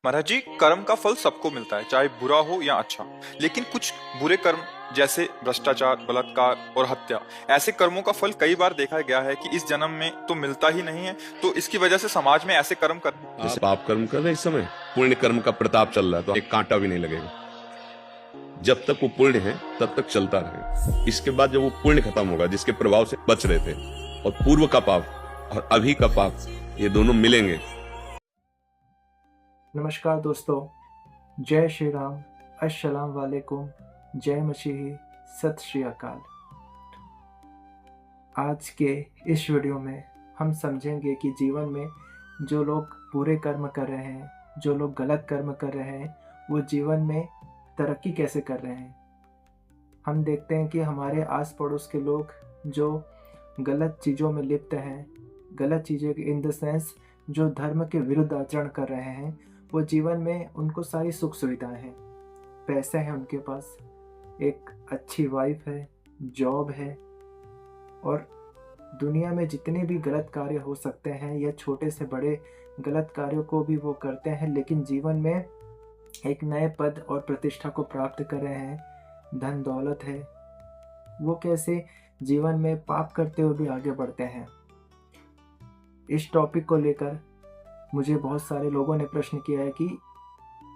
महाराज जी, कर्म का फल सबको मिलता है, चाहे बुरा हो या अच्छा। लेकिन कुछ बुरे कर्म जैसे भ्रष्टाचार, बलात्कार और हत्या, ऐसे कर्मों का फल कई बार देखा गया है कि इस जन्म में तो मिलता ही नहीं है। तो इसकी वजह से समाज में ऐसे कर्म कर जैसे पाप कर्म कर रहे हैं इस समय, पुण्य कर्म का प्रताप चल रहा है, तो एक कांटा भी नहीं लगेगा। जब तक वो पुण्य है तब तक चलता रहे। इसके बाद जब वो पुण्य खत्म होगा, जिसके प्रभाव से बच रहे थे, और पूर्व का पाप और अभी का पाप, ये दोनों मिलेंगे। नमस्कार दोस्तों, जय श्री राम, अस्सलाम वालेकुम, जय मसीही, सत श्री अकाल। आज के इस वीडियो में हम समझेंगे कि जीवन में जो लोग बुरे कर्म कर रहे हैं, जो लोग गलत कर्म कर रहे हैं, वो जीवन में तरक्की कैसे कर रहे हैं। हम देखते हैं कि हमारे आस पड़ोस के लोग जो गलत चीज़ों में लिप्त हैं, गलत चीज़ें इन द सेंस जो धर्म के विरुद्ध आचरण कर रहे हैं, वो जीवन में उनको सारी सुख सुविधाएं हैं, पैसे हैं उनके पास, एक अच्छी वाइफ है, जॉब है, और दुनिया में जितने भी गलत कार्य हो सकते हैं या छोटे से बड़े गलत कार्यों को भी वो करते हैं, लेकिन जीवन में एक नए पद और प्रतिष्ठा को प्राप्त कर रहे हैं, धन दौलत है। वो कैसे जीवन में पाप करते हुए भी आगे बढ़ते हैं। इस टॉपिक को लेकर मुझे बहुत सारे लोगों ने प्रश्न किया है कि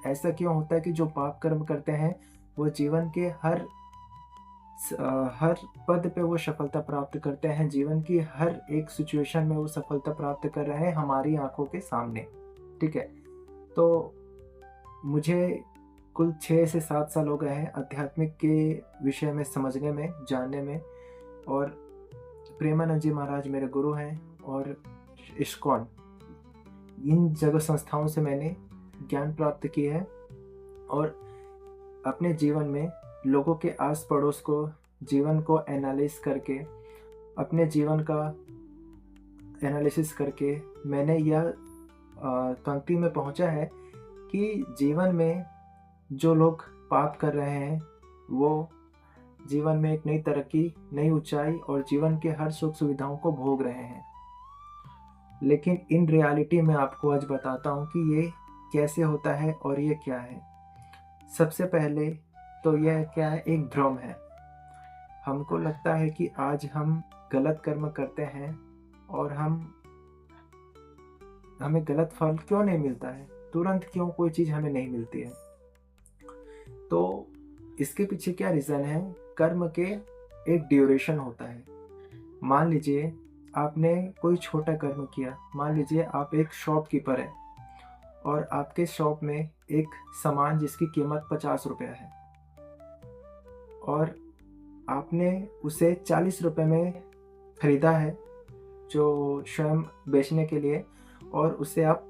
ऐसा क्यों होता है कि जो पाप कर्म करते हैं वो जीवन के हर पद पे वो सफलता प्राप्त करते हैं, जीवन की हर एक सिचुएशन में वो सफलता प्राप्त कर रहे हैं हमारी आंखों के सामने। ठीक है, तो मुझे कुल 6 से 7 साल हो गए हैं आध्यात्मिक के विषय में समझने में, जानने में, और प्रेमानंद जी महाराज मेरे गुरु हैं, और इस्कॉन, इन जगह संस्थाओं से मैंने ज्ञान प्राप्त किया है, और अपने जीवन में लोगों के आस पड़ोस को, जीवन को एनालिसिस करके, अपने जीवन का एनालिसिस करके मैंने यह पंक्ति में पहुंचा है कि जीवन में जो लोग पाप कर रहे हैं वो जीवन में एक नई तरक्की, नई ऊंचाई और जीवन के हर सुख सुविधाओं को भोग रहे हैं। लेकिन इन रियलिटी में आपको आज बताता हूँ कि ये कैसे होता है और ये क्या है। सबसे पहले तो यह क्या है, एक भ्रम है। हमको लगता है कि आज हम गलत कर्म करते हैं और हमें गलत फल क्यों नहीं मिलता है, तुरंत क्यों कोई चीज़ हमें नहीं मिलती है। तो इसके पीछे क्या रीज़न है। कर्म के एक ड्यूरेशन होता है। मान लीजिए आपने कोई छोटा कर्म किया, मान लीजिए आप एक शॉपकीपर है और आपके शॉप में एक सामान जिसकी कीमत 50 रुपया है और आपने उसे 40 रुपये में ख़रीदा है जो स्वयं बेचने के लिए, और उसे आप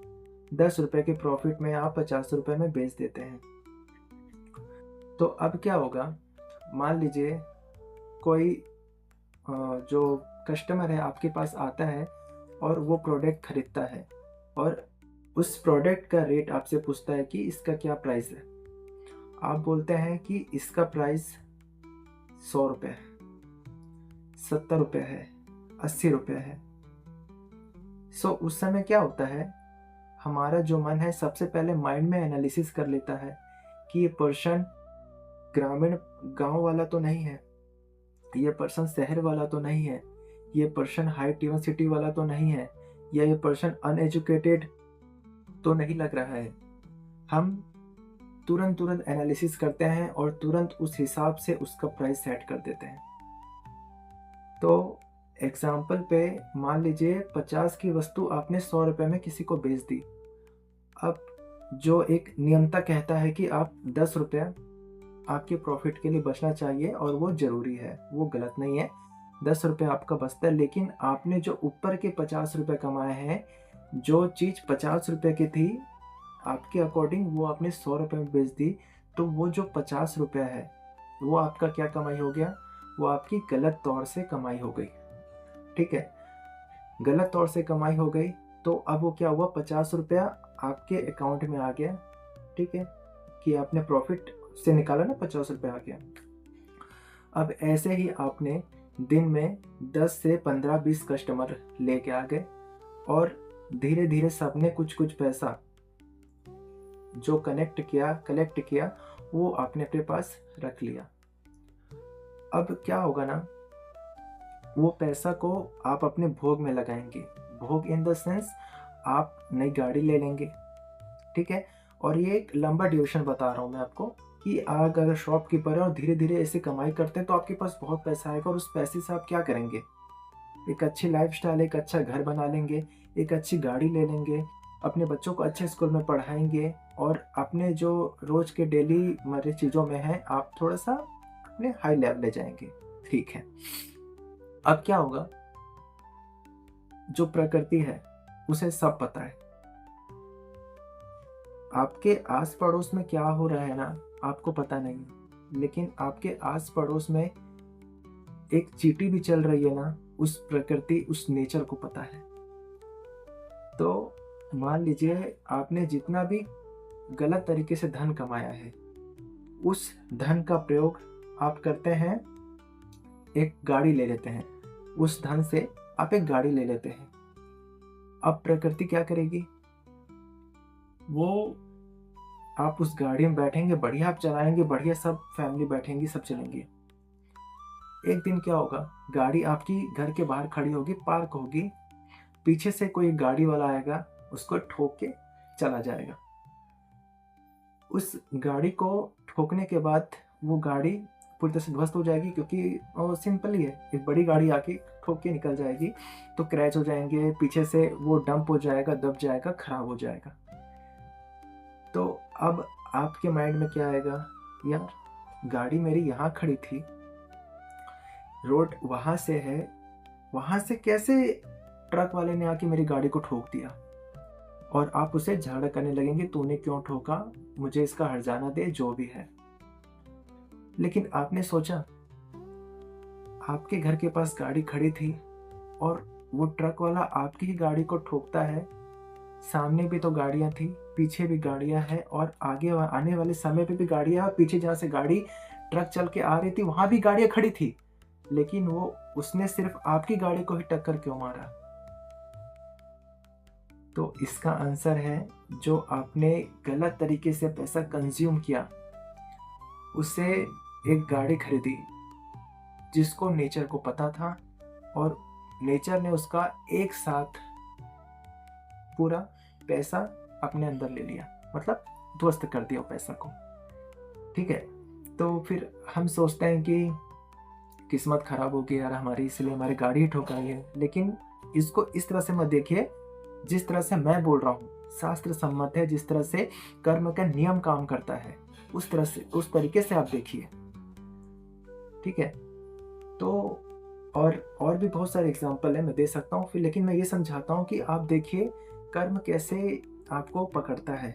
10 रुपये के प्रॉफिट में आप 50 रुपये में बेच देते हैं। तो अब क्या होगा, मान लीजिए कोई जो कस्टमर है आपके पास आता है और वो प्रोडक्ट खरीदता है और उस प्रोडक्ट का रेट आपसे पूछता है कि इसका क्या प्राइस है। आप बोलते हैं कि इसका प्राइस 100 रुपये है, 70 रुपये है, 80 रुपये है। सो उस समय क्या होता है, हमारा जो मन है सबसे पहले माइंड में एनालिसिस कर लेता है कि ये पर्सन ग्रामीण गांव वाला तो नहीं है, ये पर्सन शहर वाला तो नहीं है, ये पर्सन हाई टिवन सिटी वाला तो नहीं है, या ये पर्सन अनएजुकेटेड तो नहीं लग रहा है। हम तुरंत एनालिसिस करते हैं और तुरंत उस हिसाब से उसका प्राइस सेट कर देते हैं। तो एग्जाम्पल पे मान लीजिए 50 की वस्तु आपने 100 रुपये में किसी को बेच दी। अब जो एक नियमता कहता है कि आप 10 रुपया आपके प्रॉफिट के लिए बचना चाहिए और वो ज़रूरी है, वो गलत नहीं है, 10 रुपये आपका बचता है। लेकिन आपने जो ऊपर के 50 रुपये कमाए हैं, जो चीज़ 50 रुपये की थी आपके अकॉर्डिंग वो आपने 100 रुपये में बेच दी, तो वो जो 50 रुपया है वो आपका क्या कमाई हो गया, वो आपकी गलत तौर से कमाई हो गई। ठीक है, गलत तौर से कमाई हो गई, तो अब वो क्या हुआ, 50 रुपया आपके अकाउंट में आ गया। ठीक है, कि आपने प्रॉफिट से निकाला ना, 50 रुपये आ गया। अब ऐसे ही आपने दिन में 10 से 15-20 कस्टमर लेके आ गए और धीरे धीरे सबने कुछ पैसा जो कलेक्ट किया वो आपने अपने पास रख लिया। अब क्या होगा ना, वो पैसा को आप अपने भोग में लगाएंगे। भोग इन द सेंस आप नई गाड़ी ले लेंगे, ठीक है। और ये एक लंबा ड्यूरेशन बता रहा हूँ मैं आपको कि आप अगर शॉपकीपर है और धीरे धीरे ऐसे कमाई करते हैं तो आपके पास बहुत पैसा आएगा, और उस पैसे से आप क्या करेंगे, एक अच्छी लाइफस्टाइल, एक अच्छा घर बना लेंगे, एक अच्छी गाड़ी ले लेंगे, अपने बच्चों को अच्छे स्कूल में पढ़ाएंगे, और अपने जो रोज के डेली मरे चीज़ों में है आप थोड़ा सा अपने हाई लेवल ले जाएंगे, ठीक है। अब क्या होगा, जो प्रकृति है उसे सब पता है, आपके आस पड़ोस में क्या हो रहा है ना आपको पता नहीं, लेकिन आपके आस पड़ोस में एक चींटी भी चल रही है ना, उस प्रकृति उस नेचर को पता है। तो मान लीजिए आपने जितना भी गलत तरीके से धन कमाया है, उस धन का प्रयोग आप करते हैं, एक गाड़ी ले लेते हैं, उस धन से आप एक गाड़ी ले लेते हैं। अब प्रकृति क्या करेगी, वो आप उस गाड़ी में बैठेंगे, बढ़िया आप चलाएंगे, बढ़िया सब फैमिली बैठेंगी, सब चलेंगे। एक दिन क्या होगा, गाड़ी आपकी घर के बाहर खड़ी होगी, पार्क होगी, पीछे से कोई गाड़ी वाला आएगा, उसको ठोक के चला जाएगा। उस गाड़ी को ठोकने के बाद वो गाड़ी पूरी तरह से ध्वस्त हो जाएगी, क्योंकि वो सिंपल ही है, एक बड़ी गाड़ी आके ठोक के निकल जाएगी, तो क्रैच हो जाएंगे, पीछे से वो डंप हो जाएगा, दब जाएगा, खराब हो जाएगा। तो अब आपके माइंड में क्या आएगा, यार गाड़ी मेरी यहाँ खड़ी थी, रोड वहां से है, वहां से कैसे ट्रक वाले ने आके मेरी गाड़ी को ठोक दिया, और आप उसे झगड़ा करने लगेंगे, तूने क्यों ठोका, मुझे इसका हर्जाना दे, जो भी है। लेकिन आपने सोचा, आपके घर के पास गाड़ी खड़ी थी और वो ट्रक वाला आपकी ही गाड़ी को ठोकता है, सामने भी तो गाड़ियां थी, पीछे भी गाड़ियां हैं, और आगे आने वाले समय पे भी गाड़ियां, पीछे जहाँ से गाड़ी ट्रक चल के आ रही थी वहां भी गाड़ियां खड़ी थी, लेकिन वो उसने सिर्फ आपकी गाड़ी को ही टक्कर क्यों मारा। तो इसका आंसर है, जो आपने गलत तरीके से पैसा कंज्यूम किया, उससे एक गाड़ी खरीदी जिसको नेचर को पता था, और नेचर ने उसका एक साथ पूरा पैसा अपने अंदर ले लिया, मतलब ध्वस्त कर दिया पैसा को, ठीक है। तो फिर हम सोचते हैं कि किस्मत खराब हो गई यार हमारी, इसलिए हमारी गाड़ी ही ठोकाई है। लेकिन इसको इस तरह से मत देखिए, जिस तरह से मैं बोल रहा हूँ शास्त्र सम्मत है, जिस तरह से कर्म का नियम काम करता है, उस तरह से, उस तरीके से आप देखिए, ठीक है। तो और भी बहुत सारे एग्जाम्पल है, मैं दे सकता हूँ फिर, लेकिन मैं ये समझाता हूँ कि आप देखिए कर्म कैसे आपको पकड़ता है।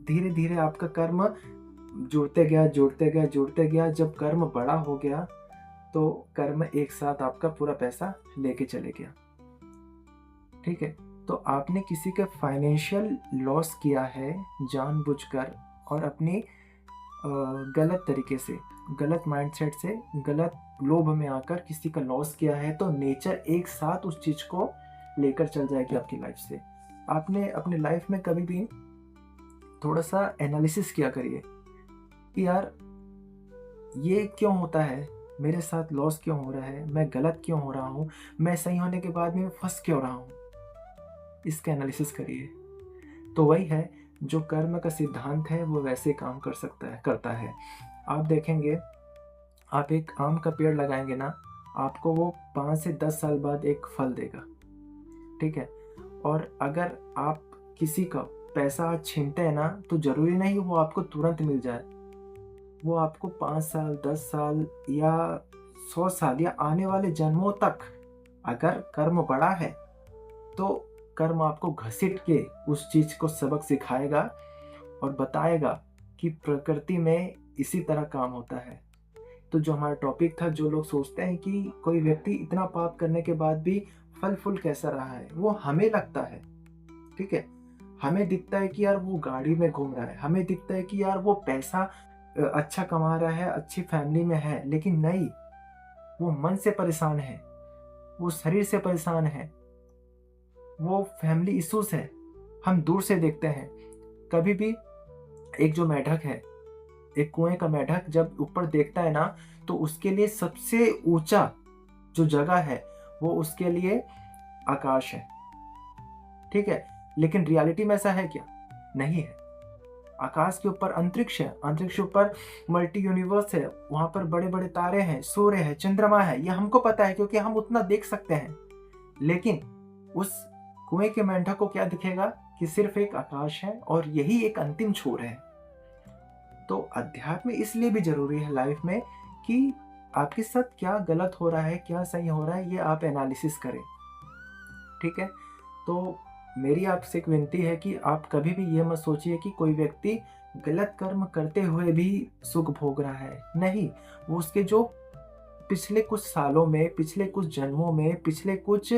धीरे धीरे आपका कर्म जुड़ते गया, जब कर्म बड़ा हो गया तो कर्म एक साथ आपका पूरा पैसा लेके चले गया, ठीक है। तो आपने किसी का फाइनेंशियल लॉस किया है जानबूझकर, और अपनी गलत तरीके से, गलत माइंडसेट से, गलत लोभ में आकर किसी का लॉस किया है, तो नेचर एक साथ उस चीज को लेकर चल जाएगी आपकी लाइफ से। आपने अपने लाइफ में कभी भी थोड़ा सा एनालिसिस किया करिए कि यार ये क्यों होता है, मेरे साथ लॉस क्यों हो रहा है, मैं गलत क्यों हो रहा हूँ, मैं सही होने के बाद में फंस क्यों रहा हूँ, इसका एनालिसिस करिए। तो वही है, जो कर्म का सिद्धांत है वो वैसे काम करता है। आप देखेंगे, आप एक आम का पेड़ लगाएंगे ना, आपको वो 5 से 10 साल बाद एक फल देगा, ठीक है। और अगर आप किसी का पैसा छीनते हैं ना, तो जरूरी नहीं वो आपको तुरंत मिल जाए, वो आपको 5 साल, 10 साल या 100 साल या आने वाले जन्मों तक, अगर कर्म बड़ा है तो कर्म आपको घसीट के उस चीज को सबक सिखाएगा और बताएगा कि प्रकृति में इसी तरह काम होता है। तो जो हमारा टॉपिक था, जो लोग सोचते हैं कि कोई व्यक्ति इतना पाप करने के बाद भी फल फूल कैसा रहा है, वो हमें लगता है, ठीक है, हमें दिखता है कि यार वो गाड़ी में घूम रहा है, हमें दिखता है कि यार वो पैसा अच्छा कमा रहा है, अच्छी फैमिली में है, लेकिन नहीं, वो मन से परेशान है, वो शरीर से परेशान है, वो फैमिली इश्यूज है। हम दूर से देखते हैं, कभी भी एक जो मेढक है, एक कुएं का मेढक जब ऊपर देखता है ना, तो उसके लिए सबसे ऊंचा जो जगह है वो उसके लिए आकाश है, ठीक है। लेकिन रियलिटी में ऐसा है क्या? नहीं है। आकाश के ऊपर अंतरिक्ष है, अंतरिक्ष के ऊपर मल्टी यूनिवर्स है, वहां पर बड़े बड़े तारे हैं, सूर्य है, चंद्रमा है, ये हमको पता है क्योंकि हम उतना देख सकते हैं। लेकिन उस कुएं के मेंढक को क्या दिखेगा कि सिर्फ एक आकाश है और यही एक अंतिम छोर है। तो अध्यात्म इसलिए भी जरूरी है लाइफ में कि आपके साथ क्या गलत हो रहा है, क्या सही हो रहा है, ये आप एनालिसिस करें, ठीक है। तो मेरी आपसे एक विनती है कि आप कभी भी ये मत सोचिए कि कोई व्यक्ति गलत कर्म करते हुए भी सुख भोग रहा है। नहीं, वो उसके जो पिछले कुछ सालों में, पिछले कुछ जन्मों में, पिछले कुछ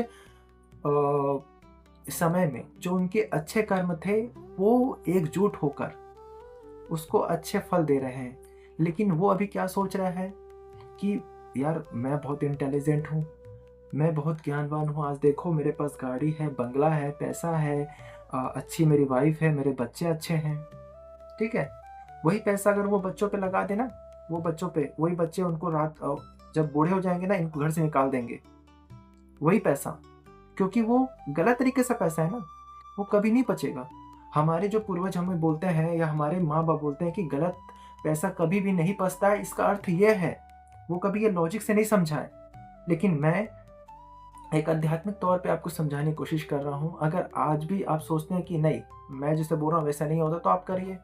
समय में जो उनके अच्छे कर्म थे वो एकजुट होकर उसको अच्छे फल दे रहे हैं। लेकिन वो अभी क्या सोच रहा है कि यार मैं बहुत इंटेलिजेंट हूँ, मैं बहुत ज्ञानवान हूँ, आज देखो मेरे पास गाड़ी है, बंगला है, पैसा है, अच्छी मेरी वाइफ है, मेरे बच्चे अच्छे हैं, ठीक है। वही पैसा अगर वो बच्चों पे लगा देना, वो बच्चों पे, वही बच्चे उनको रात जब बूढ़े हो जाएंगे ना, इनको घर से निकाल देंगे वही पैसा, क्योंकि वो गलत तरीके से पैसा है ना, वो कभी नहीं बचेगा। हमारे जो पूर्वज हमें बोलते हैं या हमारे माँ बाप बोलते हैं कि गलत पैसा कभी भी नहीं पचता है, इसका अर्थ ये है, वो कभी ये लॉजिक से नहीं समझा है। लेकिन मैं एक आध्यात्मिक तौर पे आपको समझाने की कोशिश कर रहा हूँ। अगर आज भी आप सोचते हैं कि नहीं मैं जिसे बोल रहा हूँ वैसा नहीं होता, तो आप करिए,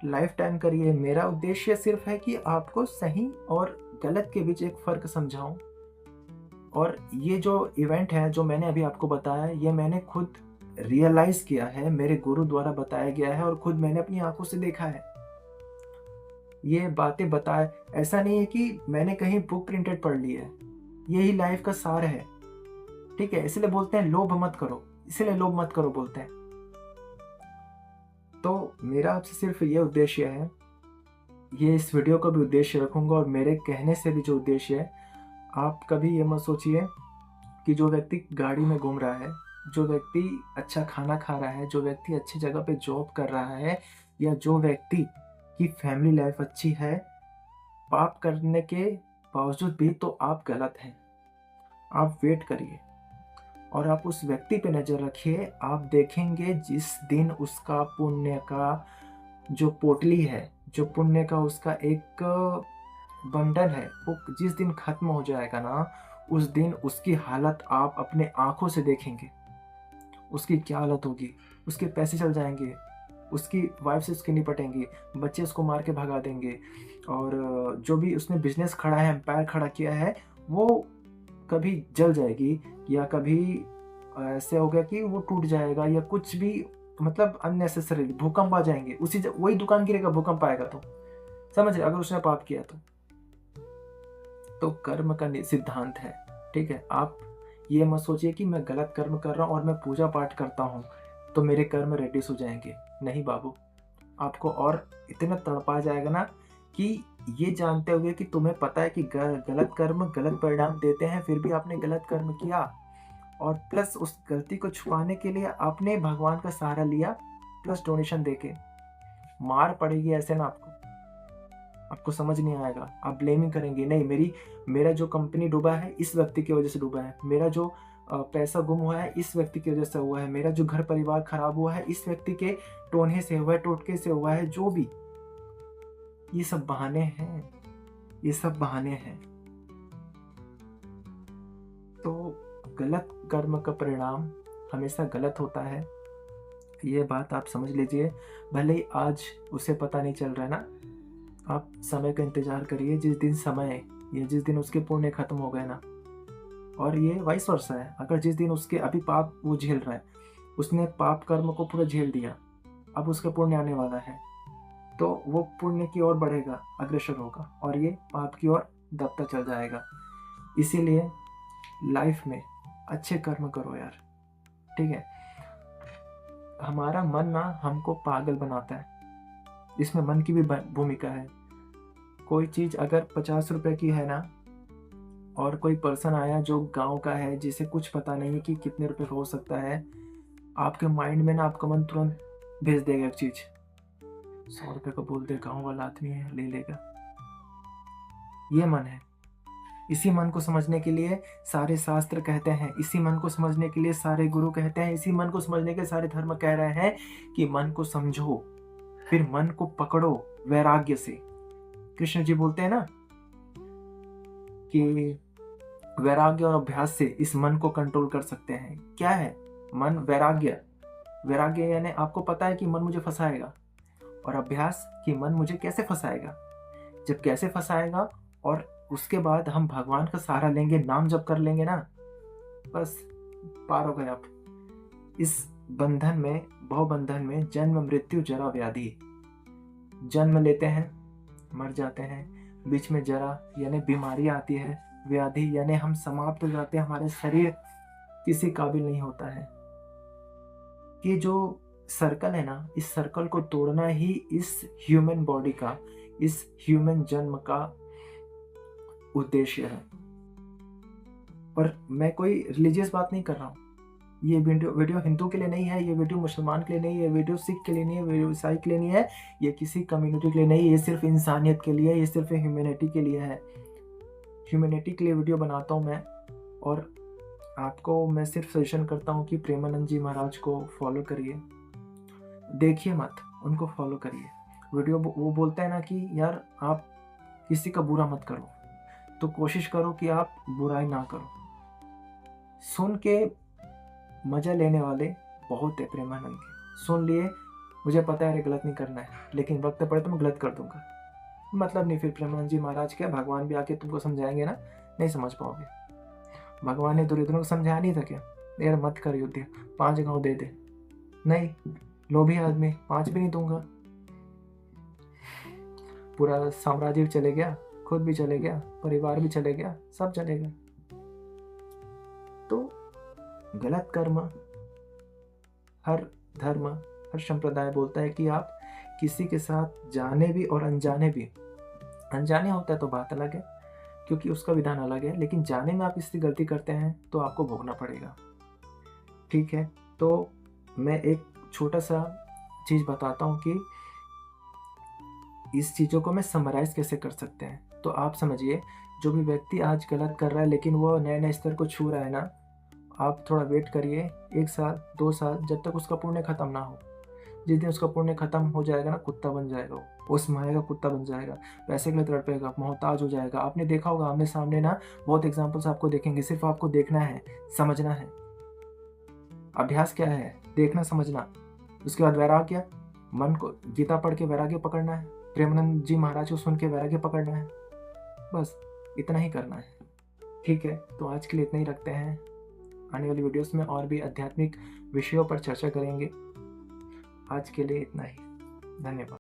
लाइफ टाइम करिए। मेरा उद्देश्य सिर्फ है कि आपको सही और गलत के बीच एक फ़र्क समझाऊं। और ये जो इवेंट है जो मैंने अभी आपको बताया, ये मैंने खुद रियलाइज़ किया है, मेरे गुरु द्वारा बताया गया है और खुद मैंने अपनी आंखों से देखा है। ये बातें बताए, ऐसा नहीं है कि मैंने कहीं बुक प्रिंटेड पढ़ ली है, यही लाइफ का सार है, ठीक है। इसलिए बोलते हैं लोभ मत करो, इसलिए लोभ मत करो बोलते हैं। तो मेरा आपसे सिर्फ ये उद्देश्य है, ये इस वीडियो का भी उद्देश्य रखूंगा और मेरे कहने से भी जो उद्देश्य है, आप कभी ये मत सोचिए कि जो व्यक्ति गाड़ी में घूम रहा है, जो व्यक्ति अच्छा खाना खा रहा है, जो व्यक्ति अच्छी जगह पे जॉब कर रहा है, या जो व्यक्ति की फैमिली लाइफ अच्छी है, पाप करने के बावजूद भी तो आप गलत हैं। आप वेट करिए और आप उस व्यक्ति पे नज़र रखिए, आप देखेंगे जिस दिन उसका पुण्य का जो पोटली है, जो पुण्य का उसका एक बंडल है, वो जिस दिन खत्म हो जाएगा ना, उस दिन उसकी हालत आप अपने आंखों से देखेंगे। उसकी क्या हालत होगी, उसके पैसे चल जाएंगे, उसकी वाइफ से उसके निपटेंगे, बच्चे उसको मार के भगा देंगे, और जो भी उसने बिजनेस खड़ा है, एम्पायर खड़ा किया है, वो कभी जल जाएगी, या कभी ऐसे होगा कि वो टूट जाएगा, या कुछ भी, मतलब अननेसेसरी भूकंप आ जाएंगे, वही दुकान गिरेगा, भूकंप आएगा तो समझ रहे, अगर उसने पाप किया तो कर्म का सिद्धांत है, ठीक है। आप ये मत सोचिए कि मैं गलत कर्म कर रहा हूँ और मैं पूजा पाठ करता हूँ तो मेरे कर्म रेडिस हो जाएंगे। नहीं बाबू, आपको और इतना तड़पा जाएगा ना कि ये जानते हुए कि तुम्हें पता है कि गलत कर्म गलत परिणाम देते हैं, फिर भी आपने गलत कर्म किया, और प्लस उस गलती को छुपाने के लिए आपने भगवान का सहारा लिया, प्लस डोनेशन देके। मार पड़ेगी ऐसे ना, आपको समझ नहीं आएगा, आप ब्लेमिंग करेंगे, नहीं मेरा जो कंपनी डूबा है इस व्यक्ति की वजह से डूबा है, मेरा जो पैसा गुम हुआ है इस व्यक्ति की वजह से हुआ है, मेरा जो घर परिवार खराब हुआ है इस व्यक्ति के टोने से हुआ है, टोटके से हुआ है, जो भी, ये सब बहाने हैं, ये सब बहाने हैं। तो गलत कर्म का परिणाम हमेशा गलत होता है, ये बात आप समझ लीजिए। भले ही आज उसे पता नहीं चल रहा है ना, आप समय का इंतजार करिए, जिस दिन समय या जिस दिन उसके पुण्य खत्म हो गए ना, और ये वाइस वर्सा है, अगर जिस दिन उसके अभी पाप वो झेल रहा है, उसने पाप कर्म को पूरा झेल दिया, अब उसका पुण्य आने वाला है, तो वो पुण्य की ओर बढ़ेगा, अग्रसर होगा, और ये पाप की ओर दबता चल जाएगा। इसीलिए लाइफ में अच्छे कर्म करो यार, ठीक है। हमारा मन ना हमको पागल बनाता है, इसमें मन की भी भूमिका है। कोई चीज़ अगर 50 रुपए की है ना, और कोई पर्सन आया जो गांव का है, जिसे कुछ पता नहीं कि कितने रुपए का हो सकता है, आपके माइंड में ना आपका मन तुरंत भेज देगा एक चीज़, 100 रुपए का बोल दे, गाँव वाला आदमी है, ले लेगा। ये मन है। इसी मन को समझने के लिए सारे शास्त्र कहते हैं, इसी मन को समझने के लिए सारे गुरु कहते हैं, इसी मन को समझने के सारे धर्म कह रहे हैं कि मन को समझो, फिर मन को पकड़ो वैराग्य से। कृष्ण जी बोलते हैं ना कि वैराग्य और अभ्यास से इस मन को कंट्रोल कर सकते हैं। क्या है मन? वैराग्य। वैराग्य यानी आपको पता है कि मन मुझे फंसाएगा, और अभ्यास कि मन मुझे कैसे फंसाएगा। जब कैसे फंसाएगा और उसके बाद हम भगवान का सहारा लेंगे, नाम जप कर लेंगे ना, बस पार हो गए आप। इस बंधन में, भवबंधन में जन्म मृत्यु जरा व्याधि, जन्म लेते हैं, मर जाते हैं, बीच में जरा यानी बीमारी आती है, व्याधि यानी हम समाप्त हो जाते हैं, हमारे शरीर किसी काबिल नहीं होता है। ये जो सर्कल है ना, इस सर्कल को तोड़ना ही इस ह्यूमन बॉडी का, इस ह्यूमन जन्म का उद्देश्य है। पर मैं कोई रिलीजियस बात नहीं कर रहा हूँ। ये वीडियो हिंदू के लिए नहीं है, ये वीडियो मुसलमान के लिए नहीं है, ये वीडियो सिख के लिए नहीं है, वीडियो ईसाई के लिए नहीं है, ये किसी कम्युनिटी के लिए नहीं है, ये सिर्फ इंसानियत के लिए है, ये सिर्फ ह्यूमैनिटी के लिए है। ह्यूमैनिटी के लिए वीडियो बनाता हूँ मैं, और आपको मैं सिर्फ सजेशन करता हूँ कि प्रेमानंद जी महाराज को फॉलो करिए, देखिए मत, उनको फॉलो करिए। वीडियो वो बोलते हैं ना कि यार आप किसी का बुरा मत करो, तो कोशिश करो कि आप बुराई ना करो। सुन के मजा लेने वाले बहुत है प्रेमानंद के, सुन लिए, मुझे पता है गलत नहीं करना है, लेकिन वक्त पड़े तो मैं गलत कर दूंगा, मतलब नहीं। फिर प्रेमानंद जी महाराज क्या, भगवान भी आके तुमको समझाएंगे ना, नहीं समझ पाओगे। भगवान ने दुर्योधन को समझाया नहीं था क्या, यार मत कर युद्ध, 5 गांव दे दे, नहीं, लोभी आदमी, 5 भी नहीं दूंगा। पूरा साम्राज्य चले गया, खुद भी चले गया, परिवार भी चले गया, सब चले गया। तो गलत कर्म, हर धर्म, हर संप्रदाय बोलता है कि आप किसी के साथ जाने भी और अनजाने भी, अनजाने होता है तो बात अलग है क्योंकि उसका विधान अलग है, लेकिन जाने में आप इससे गलती करते हैं तो आपको भोगना पड़ेगा। ठीक है, तो मैं एक छोटा सा चीज़ बताता हूँ कि इस चीज़ों को मैं समराइज कैसे कर सकते हैं। तो आप समझिए, जो भी व्यक्ति आज गलत कर रहा है लेकिन वो नए नए स्तर को छू रहा है ना, आप थोड़ा वेट करिए, 1 साल 2 साल, जब तक उसका पुण्य खत्म ना हो। जिस दिन उसका पुण्य खत्म हो जाएगा ना, कुत्ता बन जाएगा वो, उस माया का कुत्ता बन जाएगा, पैसे के लिए तड़पेगा, मोहताज हो जाएगा। आपने देखा होगा आमने सामने ना, बहुत एग्जाम्पल्स आपको देखेंगे, सिर्फ आपको देखना है, समझना है। अभ्यास क्या है? देखना, समझना। उसके बाद वैराग्य, मन को गीता पढ़ के वैराग्य पकड़ना है, प्रेमानंद जी महाराज को सुन के वैराग्य पकड़ना है, बस इतना ही करना है। ठीक है, तो आज के लिए इतना ही रखते हैं। आने वाली वीडियोस में और भी आध्यात्मिक विषयों पर चर्चा करेंगे। आज के लिए इतना ही, धन्यवाद।